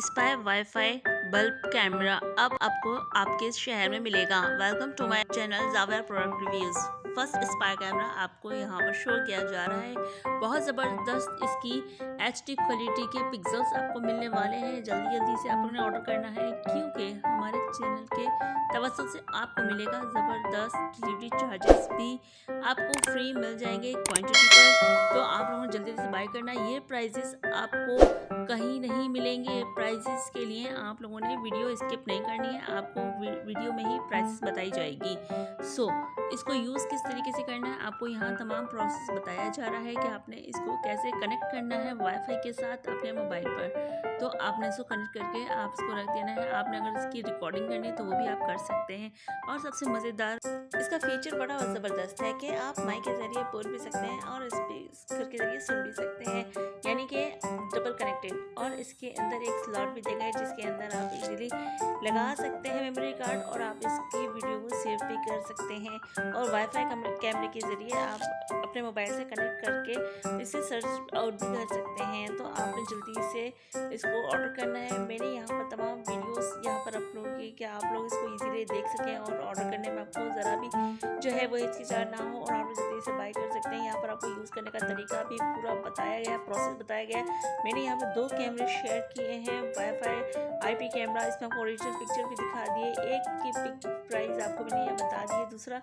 Spy wifi bulb camera अब आपको आपके शहर में मिलेगा। Welcome to my channel Javiya product reviews. First spy camera आपको यहाँ पर शो किया जा रहा है। बहुत ज़बरदस्त इसकी HD क्वालिटी के पिक्सल्स आपको मिलने वाले हैं। जल्दी जल्दी से आपने ऑर्डर करना है क्योंकि हमारे चैनल के तवज्जुह से आपको मिलेगा ज़बरदस्त डिलीवरी चार्जेस भी आपको फ्री मिल जाएंगे क्वांटिटी पर। तो आप लोगों ने जल्दी से बाय करना। ये प्राइजेस आपको कहीं नहीं मिलेंगे। प्राइसेस के लिए आप लोगों ने वीडियो स्किप नहीं करनी है, आपको वीडियो में ही प्राइसेस बताई जाएगी। इसको यूज़ किस तरीके से करना है आपको यहाँ तमाम प्रोसेस बताया जा रहा है कि आपने इसको कैसे कनेक्ट करना है वाईफाई के साथ अपने मोबाइल पर। तो आपने इसको कनेक्ट करके आप इसको रख देना है। आपने अगर इसकी रिकॉर्डिंग करनी है तो वो भी आप कर सकते हैं। और सबसे मज़ेदार इसका फीचर बड़ा ज़बरदस्त है कि आप माइक के ज़रिए बोल भी सकते हैं और स्पीकर के ज़रिए सुन भी सकते हैं, यानी कि डबल कनेक्टेड। और इसके अंदर एक स्लॉट भी देगा है जिसके अंदर आप इजीली लगा सकते हैं मेमोरी कार्ड और आप इसकी वीडियो को सेव भी कर सकते हैं। और वाईफाई कैमरे के ज़रिए आप अपने मोबाइल से कनेक्ट करके इसे सर्च आउट भी कर सकते हैं। तो आपने जल्दी से इसको ऑर्डर करना है। मैंने यहाँ पर तमाम वीडियोस यहाँ पर अपलोड की कि आप लोग इसको इजीली देख सकें और ऑर्डर करने में आपको ज़रा भी जो है वो हिचकिचाहट ना हो और आप जल्दी से बाय कर सकते हैं। यहाँ पर आपको यूज़ करने का तरीका भी पूरा बताया गया, प्रोसेस बताया गया। मैंने यहाँ पर 2 कैमरे शेयर किए हैं, वाईफाई IP कैमरा, इसमें आपको ओरिजिनल पिक्चर भी दिखा दिए। एक की पिक प्राइस आपको मैंने यहाँ बता दी है। दूसरा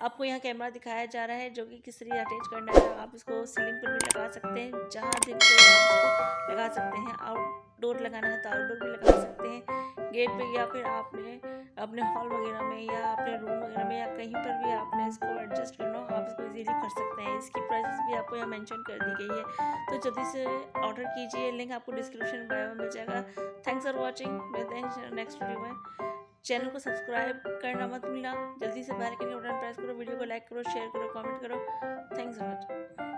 आपको यहाँ कैमरा दिखाया जा रहा है जो कि किस तरीके अटैच करना है। आप इसको सीलिंग पर भी लगा सकते हैं, जहाँ दिल को आप इसको लगा सकते हैं। आउटडोर लगाना है तो आउटडोर भी लगा सकते हैं, गेट पे, या फिर आपने अपने हॉल वगैरह में या अपने रूम वगैरह में या कहीं पर भी आपने इसको एडजस्ट करना हो, आप इसको इजीली कर सकते हैं। इसकी प्राइसेस भी आपको यहाँ मेंशन कर दी गई है। तो जल्दी से ऑर्डर कीजिए, लिंक आपको डिस्क्रिप्शन बायो में मिल जाएगा। Thanks for watching. मिलते हैं नेक्स्ट वीडियो में। चैनल को सब्सक्राइब करना मत भूलना। जल्दी से बेल आइकन का बटन प्रेस करो, वीडियो को लाइक करो, शेयर करो, कमेंट करो। Thanks for watching.